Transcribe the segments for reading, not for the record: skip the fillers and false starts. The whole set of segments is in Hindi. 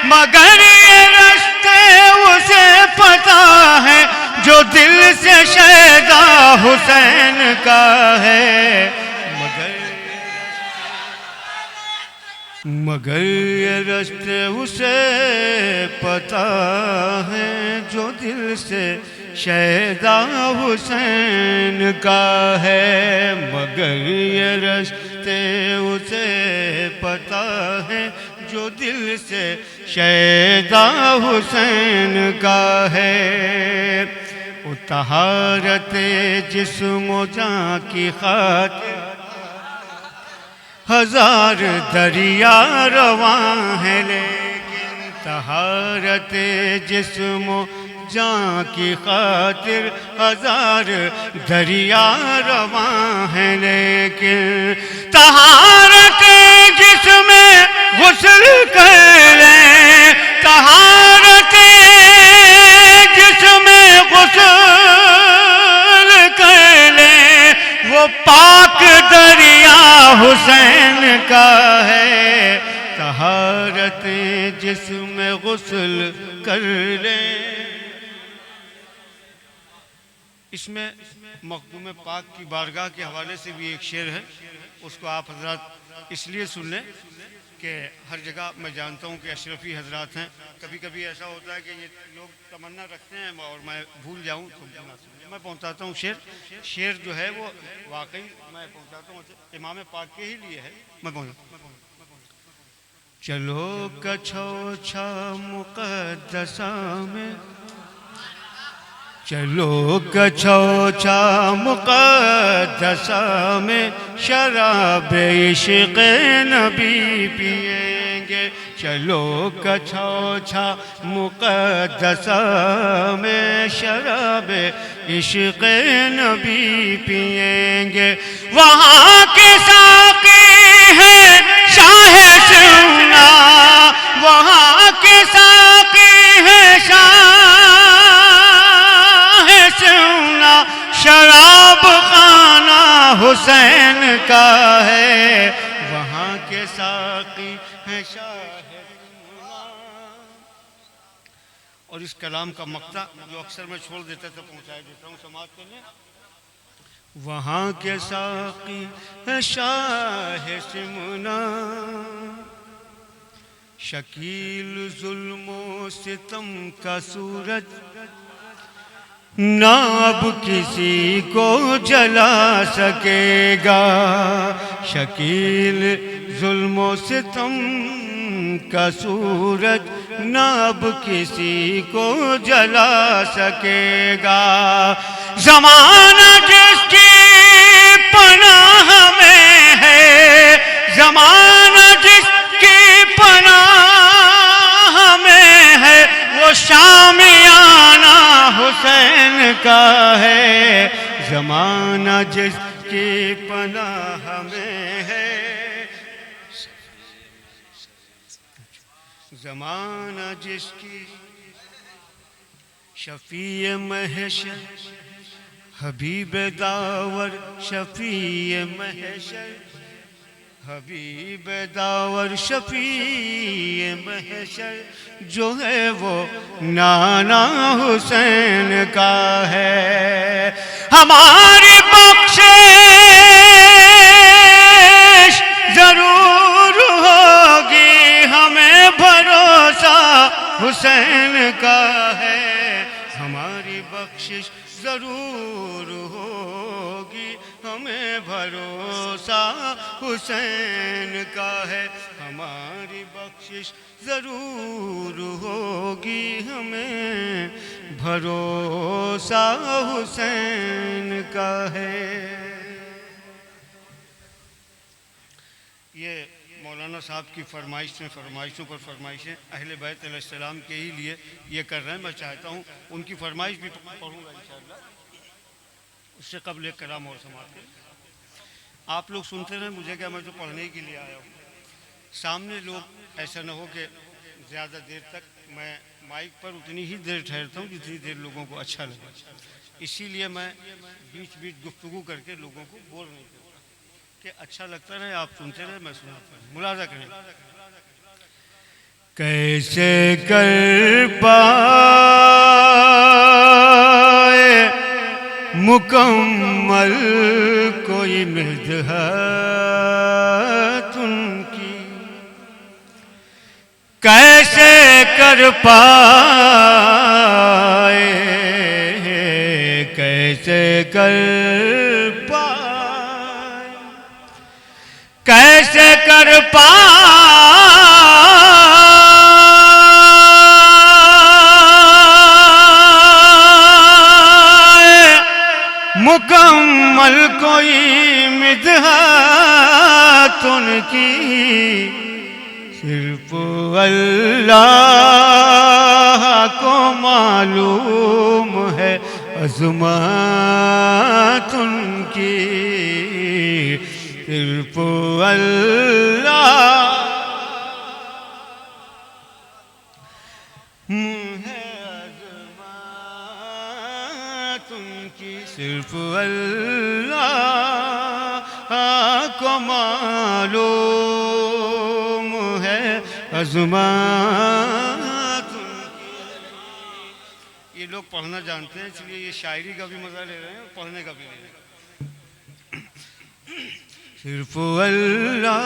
मगर ये रास्ते उसे पता है जो दिल से शहदा हुसैन का है। मगर ये रास्ते उसे पता है जो दिल से शहदा हुसैन का है। मगर ये रास्ते उसे पता है जो दिल से शहदा हुसैन का है। वो तहारत जिस्म जां की खातिर हजार दरिया रवां है, लेकिन तहारत जिस्म जां की खातिर हजार दरिया रवां है, लेकिन तहारत जिस्म गुस्ल कर ले, तहारत जिस्म गुस्ल कर ले, वो पाक दरिया हुसैन का है। तहारत जिस्म गुस्ल कर ले। इसमें मखदूम पाक की बारगाह के हवाले से भी एक शेर है, उसको आप हजरात इसलिए सुन लें कि हर जगह मैं जानता हूँ कि अशरफी हजरात हैं। कभी कभी ऐसा होता है कि ये लोग तमन्ना रखते हैं और मैं भूल जाऊँ तो मैं पहुँचाता हूँ शेर। शेर जो है वो वाकई मैं पहुँचाता हूँ, इमाम पाक के ही लिए है। मैं चलो कछो छा मुक़द्दसा में, चलो कछो छा मुक़द्दसा में शराब इश्क़ नबी पिएंगे। चलो कछो छा मुक़द्दसा में शराब इश्क़ नबी पिएंगे। वहाँ के साक़ी है शाह सुना, वहाँ के साक़ी है शराब खाना हुसैन का है। वहाँ के साक़ी है शाह। और इस कलाम का मक्ता जो अक्सर मैं छोड़ देता था पहुँचा देता हूँ समाज करने। वहाँ के साक़ी है शाह सिमना, शकील जुल्मों सितम का सूरज ना अब किसी को जला सकेगा। शकील जुल्मों सितम का सूरज ना अब किसी को जला सकेगा। ज़माना जिसकी पनाह में है, ज़माना जिसकी पनाह में है, वो शामियाना हुसैन का है। ज़माना जिसकी पनाह में है, ज़माना जिसकी शफ़ी महशर हबीब दावर, शफ़ी महशर हबीब दावर, शफ़ी महशर जो है वो नाना हुसैन का है। हमारी बख्शिश जरूर होगी, हमें भरोसा हुसैन का है। हमारी बख्शिश जरूर होगी, हमें भरोसा हुसैन का है। हमारी बख्शिश जरूर होगी, हमें भरोसा हुसैन का है। ये मौलाना साहब की फरमाइश में फरमाइशों पर फरमाइशें अहले बैत अलैहिस्सलाम के ही लिए ये कर रहे हैं। मैं चाहता हूँ उनकी फरमाइश भी पढ़ूँगा इंशाअल्लाह। उससे कबल एक कलाम और समाप्त करें। आप लोग सुनते रहें, मुझे क्या, मैं तो पढ़ने के लिए आया हूँ। सामने लोग ऐसा न हो कि ज़्यादा देर तक मैं माइक पर उतनी ही देर ठहरता हूँ जितनी देर लोगों को अच्छा लगे। इसीलिए मैं बीच बीच गुफ्तगू करके लोगों को बोल नहीं करता कि अच्छा लगता रहे, आप सुनते रहे, मैं सुनाता हूँ। मुलाज़ा करें। कैसे कर पाए मुकम्मल कोई मिदहत उनकी, कैसे कर पाए, कैसे कर पाए, कैसे कर पाए मुकम्मल कोई मिदहत उनकी, सिर्फ अल्लाह को मालूम है अज़मत उनकी, सिर्फ अल्लाह है अज़मत उनकी, सिर्फ अल्लाह को मालूम है अज़मत उनकी। ये लोग पढ़ना जानते हैं, इसलिए ये शायरी का भी मज़ा ले रहे हैं और पढ़ने का भी ले रहे हैं। सिर्फ अल्लाह,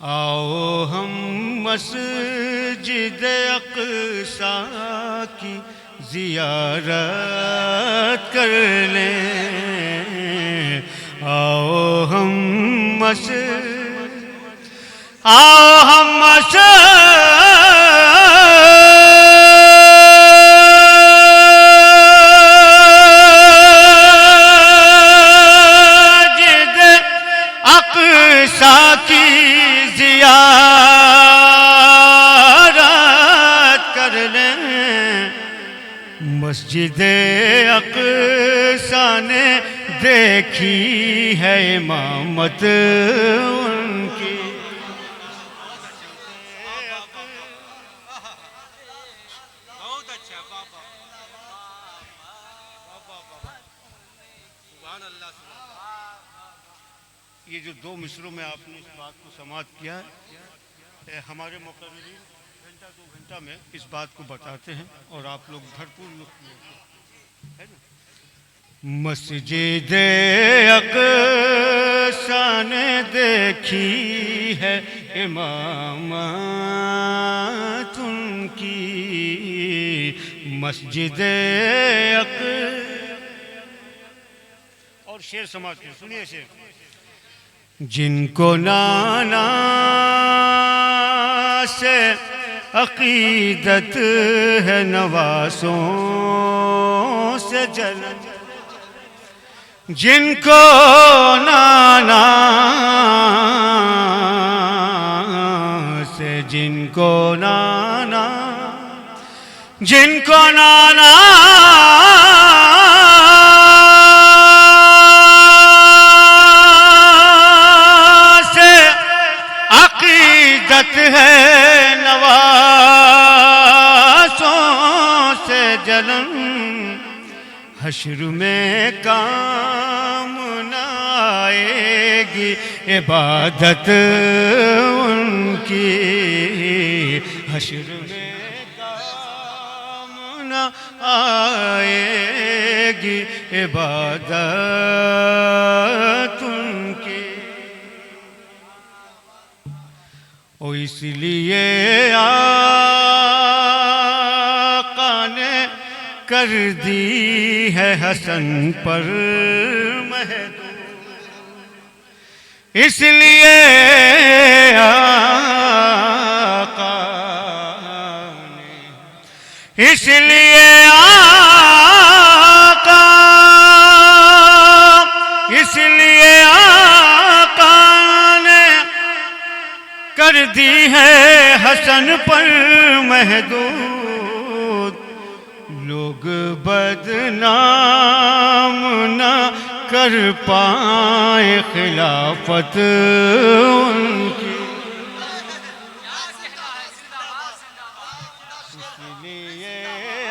आओ हम मस्जिद अक़सा की ज़ियारत कर लें, आओ हम मस्जिद अक़सा की ज़ियारत कर लें। मस्जिद अक़सा ने देखी है इमामत उनकी, बहुत अच्छा बाबा। ये जो दो मिसरों में आपने इस बात को समाप्त किया है, हमारे मुक़र्रिरीन घंटा 2 घंटा में इस बात को बताते हैं और आप लोग भरपूर लुत्फ़ लेते हैं, है ना। मस्जिद अक़सा ने देखी है इमामत उनकी, मस्जिद और शेर समाज के सुनिए शेर। जिनको नाना से अक़ीदत है नवासों से जलन, जिनको नाना से, जिनको नाना से अक़ीदत है नवासों से जलन, हश्र में काम न आएगी इबादत उनकी, हश्र में काम न आएगी इबादत उनकी। ओ इसलिए आका ने कर दी है हसन पर महदूद, इसलिए आका ने, इसलिए आका, इसलिए आका ने कर दी है हसन पर महदूद, लोग बदनाम न कर पाए खिलाफत उनकी, इसलिए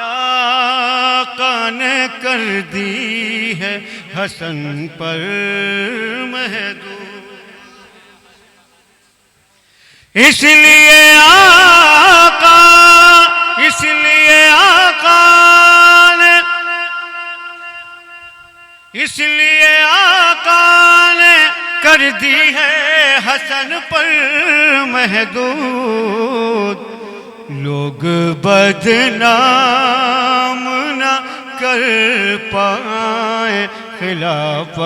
आका ने कर दी है हसन पर महदूद। इसलिए आका, इसलिए आका ने, इसलिए आका ने कर दी है हसन पर महदूद, लोग बदनाम न कर पाए खिलाफत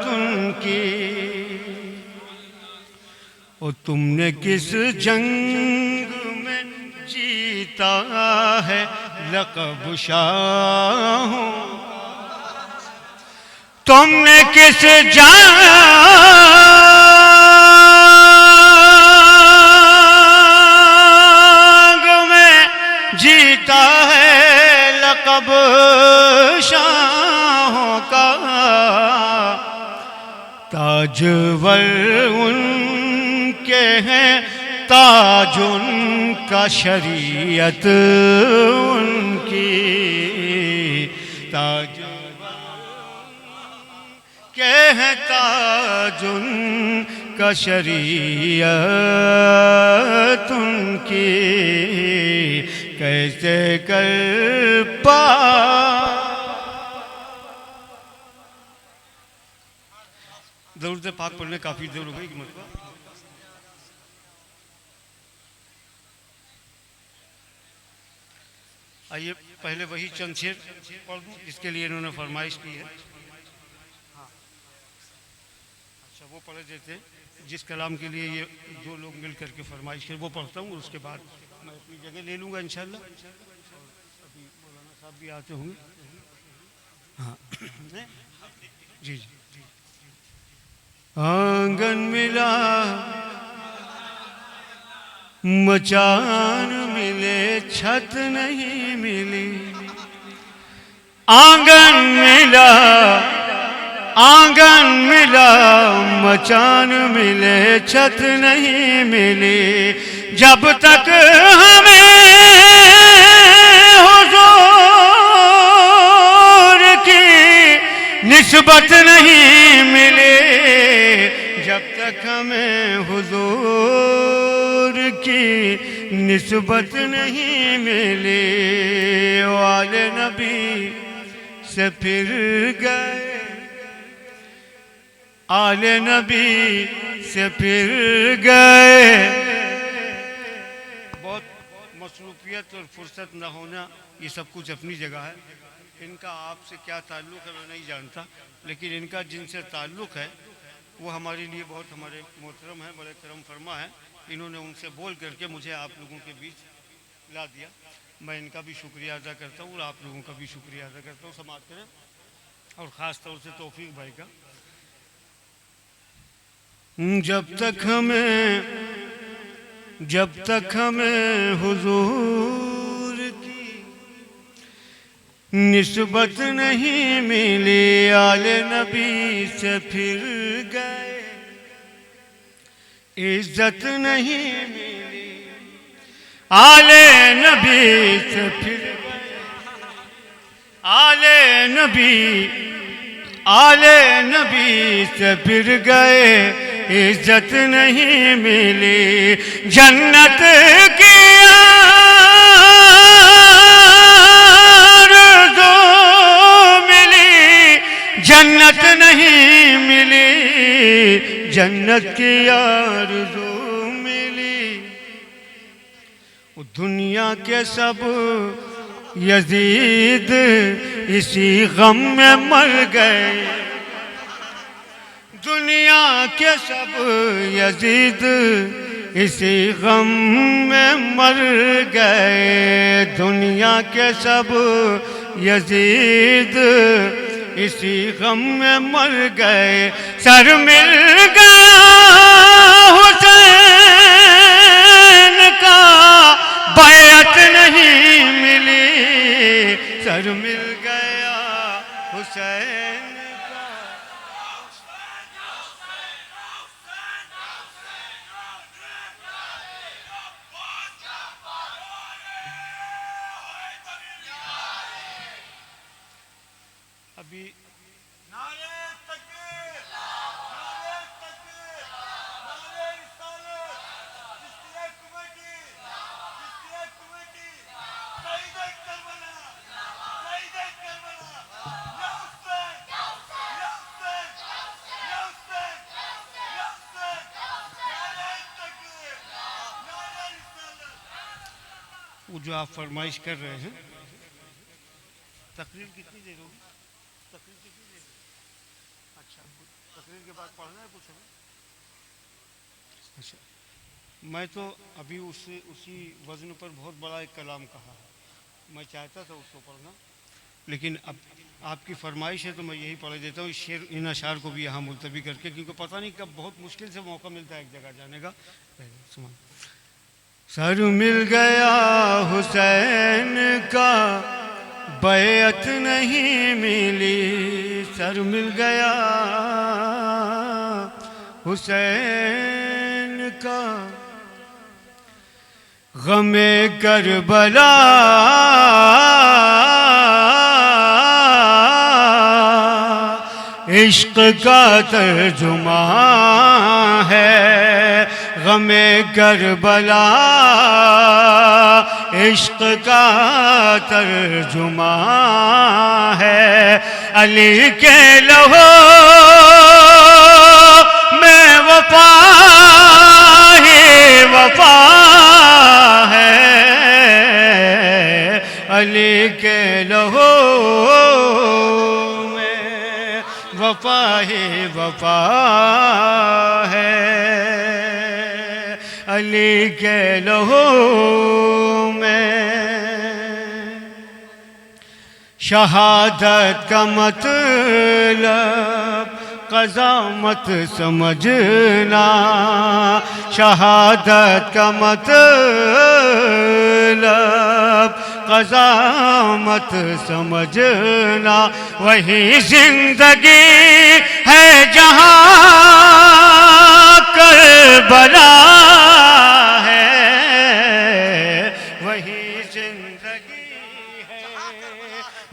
उनकी। और तुमने किस जंग में जीता है लक़ब शाहों, तुमने किस जंग में जीता है लक़ब शाहों का। ताजवर उनके हैं, ताज उनका शरीयत उनकी, ताज के हैं ताज उनका शरीयत उनकी। कैसे कर पा दरूद पाक पढ़ने काफी देर हो गई कि मतलब आइए पहले वही चंद शेर पढ़ दूं जिसके लिए इन्होंने फरमाइश की है। हाँ अच्छा वो पढ़ देते हैं जिस कलाम के लिए ये दो लोग मिल करके फरमाइश कर, वो पढ़ता हूँ और उसके बाद मैं अपनी जगह ले लूँगा इंशाल्लाह। अभी मौलाना साहब भी आते होंगे। हाँ जी जी। आंगन मिला मचान मिले छत नहीं मिली, आंगन मिला, आंगन मिला मचान मिले छत नहीं मिली, जब तक हमें हुजूर की निस्बत नहीं मिली, जब तक हमें हुजूर की निस्बत नहीं मिली। वाले नबी से फिर गए, आले नबी से फिर गए। बहुत मसरूफियत और फुर्सत न होना ये सब कुछ अपनी जगह है। इनका आपसे क्या ताल्लुक़ है मैं नहीं जानता, लेकिन इनका जिनसे ताल्लुक़ है वो हमारे लिए बहुत हमारे मोहतरम हैं, बड़े करम फरमा हैं। इन्होंने उनसे बोल करके मुझे आप लोगों के बीच ला दिया। मैं इनका भी शुक्रिया अदा करता हूँ और आप लोगों का भी शुक्रिया अदा करता हूँ। समाप्त करें और ख़ास तौर से तौफीक भाई का। जब तक हमें हुजूर की निस्बत नहीं मिली, आले नबी से फिर गए, इज्जत नहीं मिली, आले नबी से फिर गए, आले नबी से फिर गए, इज्जत नहीं मिली, जन्नत की आरज़ू मिली, जन्नत नहीं मिली, जन्नत की आरज़ू मिली। दुनिया के सब यजीद इसी गम में मर गए, दुनिया के सब यजीद इसी गम में मर गए, दुनिया के सब यजीद इसी गम में मर गए। सर मिल गया हुसैन का, बैअत नहीं मिली, सर मिल गया हुसैन। अभी नारे तकबीर, नारे तकबीर, नारे रिसालत। वो जो आप फरमाइश कर रहे हैं, तकरीर कितनी देर होगी? तकरीर कितनी देर? अच्छा, तकरीर के बाद पढ़ना है कुछ हमें? अच्छा, मैं तो अभी उसी वज़न पर बहुत बड़ा एक कलाम कहा है, मैं चाहता था उसको पढ़ना, लेकिन अब आपकी फरमाइश है तो मैं यही पढ़ देता हूँ इस शेर इन अशार को भी यहाँ मुलतवी करके, क्योंकि पता नहीं कब बहुत मुश्किल से मौका मिलता है एक जगह जाने का। सर मिल गया हुसैन का बैअत नहीं मिली, सर मिल गया हुसैन का गमे करबला इश्क का तर्जुमा है, गमे करबला इश्क का तर्जुमा है। अली के लहो में वफा ही वफा है, अली के लहो में वफा ही वफा है, अली के लहू में शहादत का मतलब क़ज़ा मत समझना, शहादत का मतलब क़ज़ा मत समझना, वही जिंदगी है जहाँ करबला है, वही जिंदगी है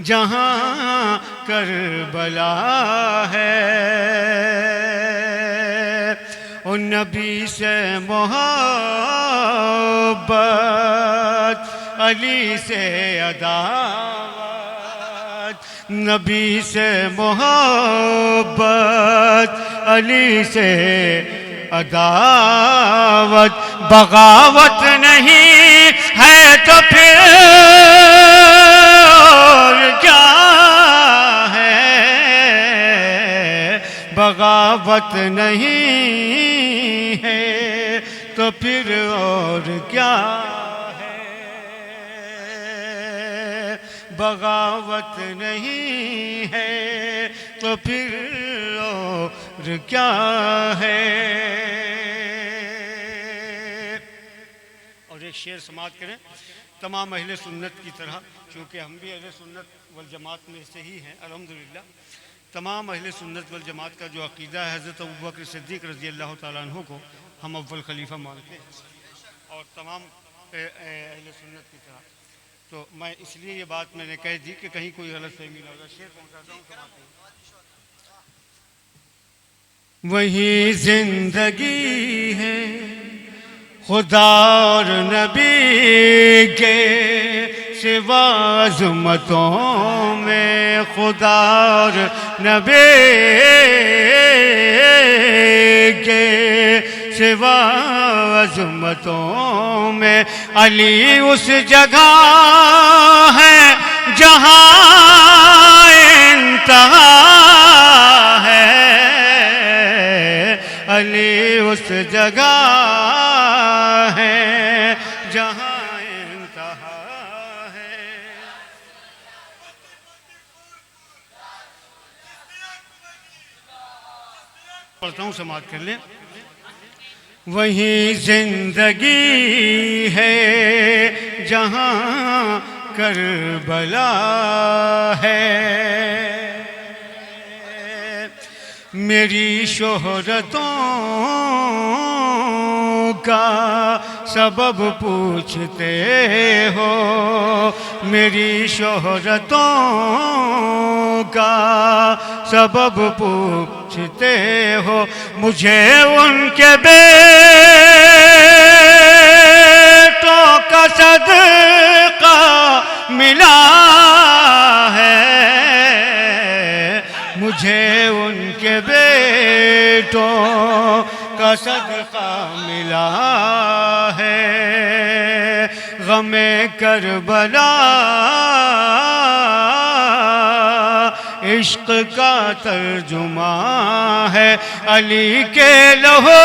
जहाँ करबला है। उन नबी से मोहब्बत अली से अदावत, नबी से मोहब्बत अली से अदावत, बगावत नहीं है तो फिर क्या है, बगावत नहीं है तो फिर और क्या है, बगावत नहीं है तो फिर और क्या है। और एक शेर समाप्त करें, तमाम अहले सुन्नत की तरह, क्योंकि हम भी अहले सुन्नत वल जमात में से ही हैं अल्हम्दुलिल्लाह। तमाम अहले सुन्नत वल जमात का जो अक़ीदा है, हज़रत अबू बकर सिद्दीक़ रज़ी अल्लाह तआला अन्हु को हम अव्वल खलीफा मानते हैं, और तमाम अहले सुन्नत की तरह। तो मैं इसलिए ये बात मैंने कह दी कि कहीं कोई गलत फहमी ना हो। शेर पहुँचाता हूँ, समाते हैं। वही जिंदगी है खुदा और नबी के सिवा अज़मतों में, खुदा और नबी के सिवा अज़मतों में, अली उस जगह है जहाँ इंतहा है, अली उस जगह है जहाँ इंतहा है। पढ़ता हूँ, समाप्त कर लें। वही जिंदगी है जहाँ करबला है, मेरी शोहरतों का सबब पूछते हो, मेरी शोहरतों का सबब पूछते हो, मुझे उनके बेटों का सदका मिला है, मुझे उनके बेटों का सदका मिला है। गमे करबला इश्क का तर्जुमा है। अली के लहो